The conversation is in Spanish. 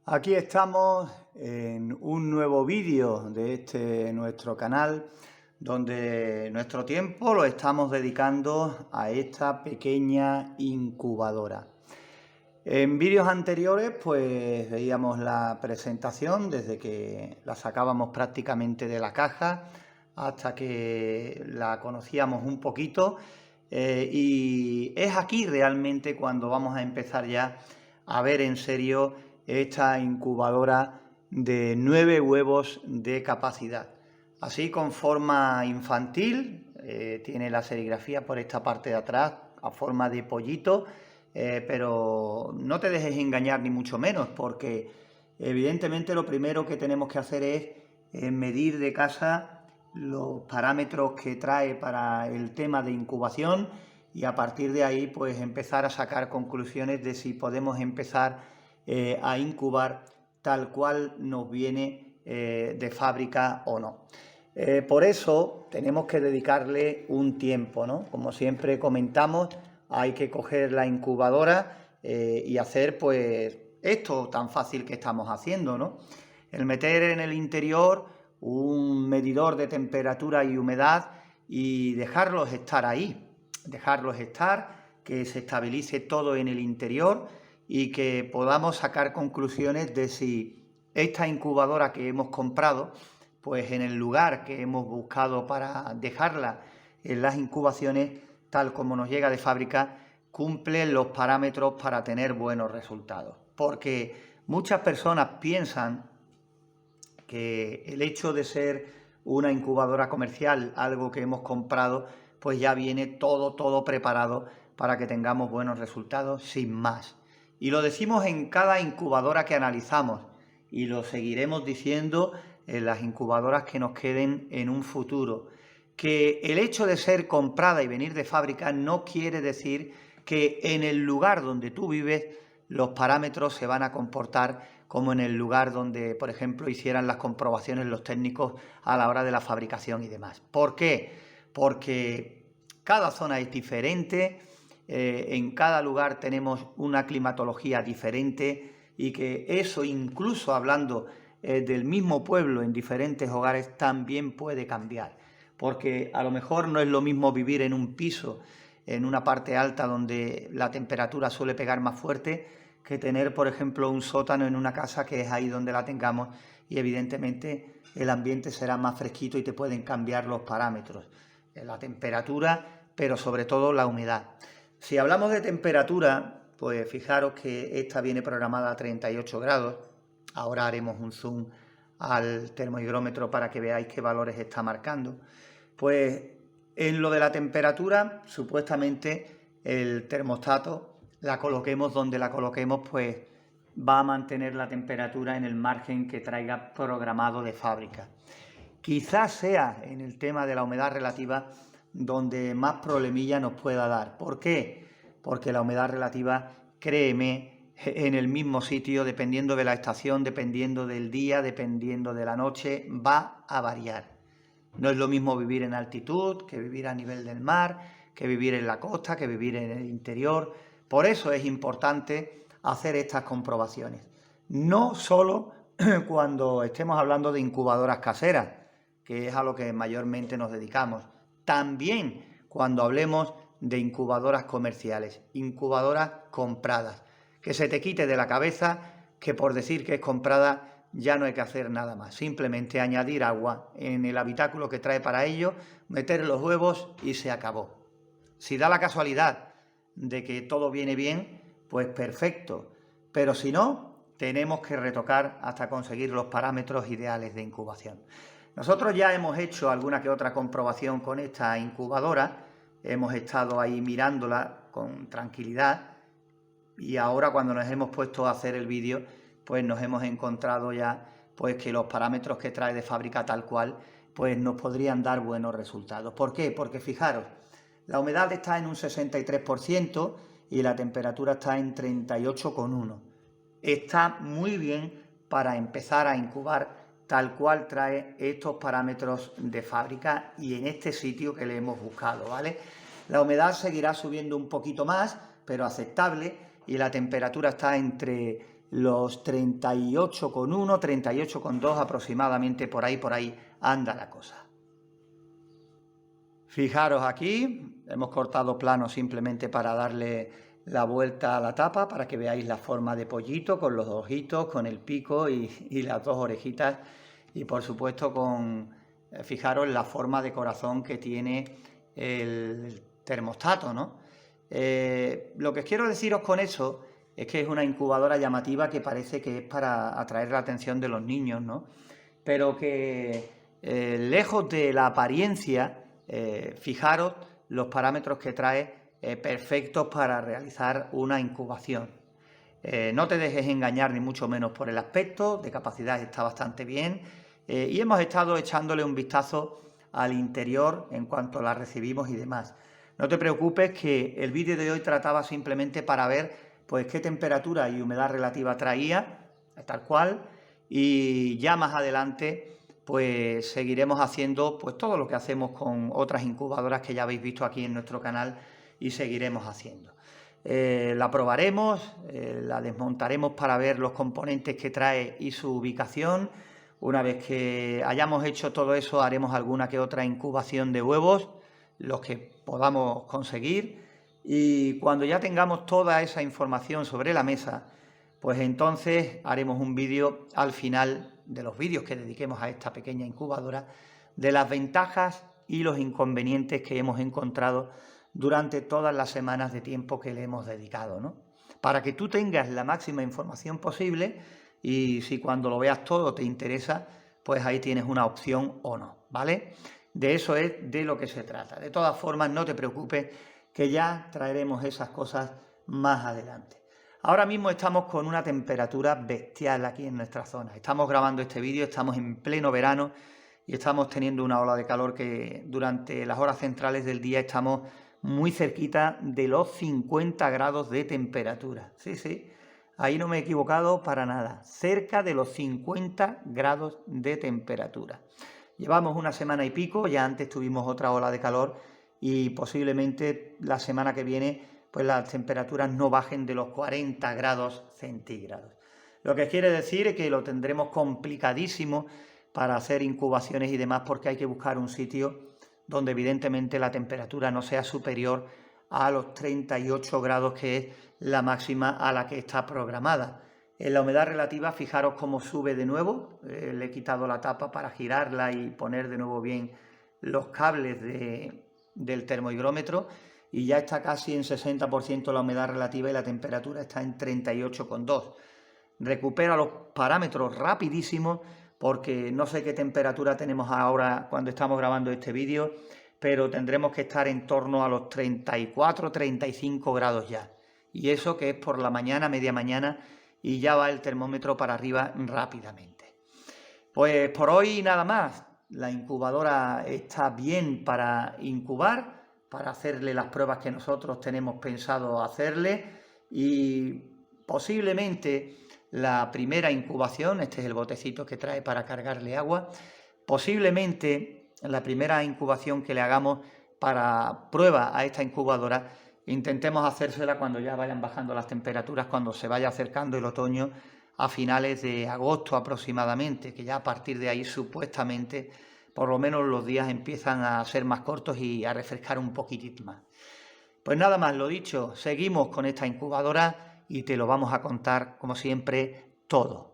Aquí estamos en un nuevo vídeo de nuestro canal, donde nuestro tiempo lo estamos dedicando a esta pequeña incubadora. En vídeos anteriores pues veíamos la presentación desde que la sacábamos prácticamente de la caja hasta que la conocíamos un poquito, y es aquí realmente cuando vamos a empezar ya a ver en serio esta incubadora de 9 huevos de capacidad. Así con forma infantil, tiene la serigrafía por esta parte de atrás a forma de pollito, pero no te dejes engañar ni mucho menos, porque evidentemente lo primero que tenemos que hacer es medir de casa los parámetros que trae para el tema de incubación y a partir de ahí pues empezar a sacar conclusiones de si podemos empezar a incubar tal cual nos viene de fábrica o no. Por eso tenemos que dedicarle un tiempo, ¿no? Como siempre comentamos, hay que coger la incubadora y hacer pues esto tan fácil que estamos haciendo, ¿no? El meter en el interior un medidor de temperatura y humedad y dejarlos estar ahí, dejarlos estar, que se estabilice todo en el interior y que podamos sacar conclusiones de si esta incubadora que hemos comprado, pues en el lugar que hemos buscado para dejarla en las incubaciones, tal como nos llega de fábrica, cumple los parámetros para tener buenos resultados. Porque muchas personas piensan que el hecho de ser una incubadora comercial, algo que hemos comprado, pues ya viene todo preparado para que tengamos buenos resultados sin más. Y lo decimos en cada incubadora que analizamos y lo seguiremos diciendo en las incubadoras que nos queden en un futuro, que el hecho de ser comprada y venir de fábrica no quiere decir que en el lugar donde tú vives los parámetros se van a comportar como en el lugar donde, por ejemplo, hicieran las comprobaciones los técnicos a la hora de la fabricación y demás. ¿Por qué? Porque cada zona es diferente, en cada lugar tenemos una climatología diferente y que eso, incluso hablando del mismo pueblo en diferentes hogares, también puede cambiar. Porque a lo mejor no es lo mismo vivir en un piso, en una parte alta donde la temperatura suele pegar más fuerte, que tener, por ejemplo, un sótano en una casa que es ahí donde la tengamos y evidentemente el ambiente será más fresquito y te pueden cambiar los parámetros, la temperatura, pero sobre todo la humedad. Si hablamos de temperatura, pues fijaros que esta viene programada a 38 grados, ahora haremos un zoom al termohigrómetro para que veáis qué valores está marcando. Pues en lo de la temperatura, supuestamente el termostato, la coloquemos donde la coloquemos, pues va a mantener la temperatura en el margen que traiga programado de fábrica. Quizás sea en el tema de la humedad relativa donde más problemilla nos pueda dar. ¿Por qué? Porque la humedad relativa, créeme, en el mismo sitio, dependiendo de la estación, dependiendo del día, dependiendo de la noche, va a variar. No es lo mismo vivir en altitud que vivir a nivel del mar, que vivir en la costa, que vivir en el interior. Por eso es importante hacer estas comprobaciones. No solo cuando estemos hablando de incubadoras caseras, que es a lo que mayormente nos dedicamos. También cuando hablemos de incubadoras comerciales, incubadoras compradas. Que se te quite de la cabeza que por decir que es comprada ya no hay que hacer nada más. Simplemente añadir agua en el habitáculo que trae para ello, meter los huevos y se acabó. Si da la casualidad de que todo viene bien, pues perfecto. Pero si no, tenemos que retocar hasta conseguir los parámetros ideales de incubación. Nosotros ya hemos hecho alguna que otra comprobación con esta incubadora, hemos estado ahí mirándola con tranquilidad y ahora cuando nos hemos puesto a hacer el vídeo, pues nos hemos encontrado ya pues que los parámetros que trae de fábrica tal cual, pues nos podrían dar buenos resultados. ¿Por qué? Porque fijaros, la humedad está en un 63% y la temperatura está en 38,1. Está muy bien para empezar a incubar tal cual trae estos parámetros de fábrica y en este sitio que le hemos buscado, ¿vale? La humedad seguirá subiendo un poquito más, pero aceptable, y la temperatura está entre los 38,1, 38,2 aproximadamente, por ahí anda la cosa. Fijaros aquí, hemos cortado plano simplemente para darle la vuelta a la tapa, para que veáis la forma de pollito, con los ojitos, con el pico y las dos orejitas, y por supuesto fijaros la forma de corazón que tiene el termostato, ¿no? Lo que quiero deciros con eso es que es una incubadora llamativa que parece que es para atraer la atención de los niños, ¿no? Pero que lejos de la apariencia, fijaros los parámetros que trae perfectos para realizar una incubación. No te dejes engañar ni mucho menos por el aspecto, de capacidad está bastante bien, y hemos estado echándole un vistazo al interior en cuanto la recibimos y demás. No te preocupes, que el vídeo de hoy trataba simplemente para ver pues qué temperatura y humedad relativa traía, tal cual, y ya más adelante pues seguiremos haciendo pues todo lo que hacemos con otras incubadoras que ya habéis visto aquí en nuestro canal, y seguiremos haciendo. La probaremos, la desmontaremos para ver los componentes que trae y su ubicación. Una vez que hayamos hecho todo eso, haremos alguna que otra incubación de huevos, los que podamos conseguir, y cuando ya tengamos toda esa información sobre la mesa, pues entonces haremos un vídeo al final de los vídeos que dediquemos a esta pequeña incubadora, de las ventajas y los inconvenientes que hemos encontrado durante todas las semanas de tiempo que le hemos dedicado, ¿no? Para que tú tengas la máxima información posible, y si cuando lo veas todo te interesa, pues ahí tienes una opción o no, ¿vale? De eso es de lo que se trata. De todas formas, no te preocupes, que ya traeremos esas cosas más adelante. Ahora mismo estamos con una temperatura bestial aquí en nuestra zona. Estamos grabando este vídeo, estamos en pleno verano y estamos teniendo una ola de calor que durante las horas centrales del día estamos muy cerquita de los 50 grados de temperatura. Sí, sí, ahí no me he equivocado para nada. Cerca de los 50 grados de temperatura. Llevamos una semana y pico, ya antes tuvimos otra ola de calor, y posiblemente la semana que viene pues las temperaturas no bajen de los 40 grados centígrados. Lo que quiere decir es que lo tendremos complicadísimo para hacer incubaciones y demás, porque hay que buscar un sitio donde evidentemente la temperatura no sea superior a los 38 grados, que es la máxima a la que está programada. En la humedad relativa, fijaros cómo sube de nuevo. Le he quitado la tapa para girarla y poner de nuevo bien los cables del termohigrómetro, y ya está casi en 60% la humedad relativa y la temperatura está en 38,2. Recupera los parámetros rapidísimo, porque no sé qué temperatura tenemos ahora cuando estamos grabando este vídeo, pero tendremos que estar en torno a los 34, 35 grados ya. Y eso que es por la mañana, media mañana, y ya va el termómetro para arriba rápidamente. Pues por hoy nada más. La incubadora está bien para incubar, para hacerle las pruebas que nosotros tenemos pensado hacerle, y posiblemente la primera incubación, este es el botecito que trae para cargarle agua, posiblemente la primera incubación que le hagamos para prueba a esta incubadora, intentemos hacérsela cuando ya vayan bajando las temperaturas, cuando se vaya acercando el otoño, a finales de agosto aproximadamente, que ya a partir de ahí supuestamente por lo menos los días empiezan a ser más cortos y a refrescar un poquitín más. Pues nada más, lo dicho, seguimos con esta incubadora y te lo vamos a contar, como siempre, todo.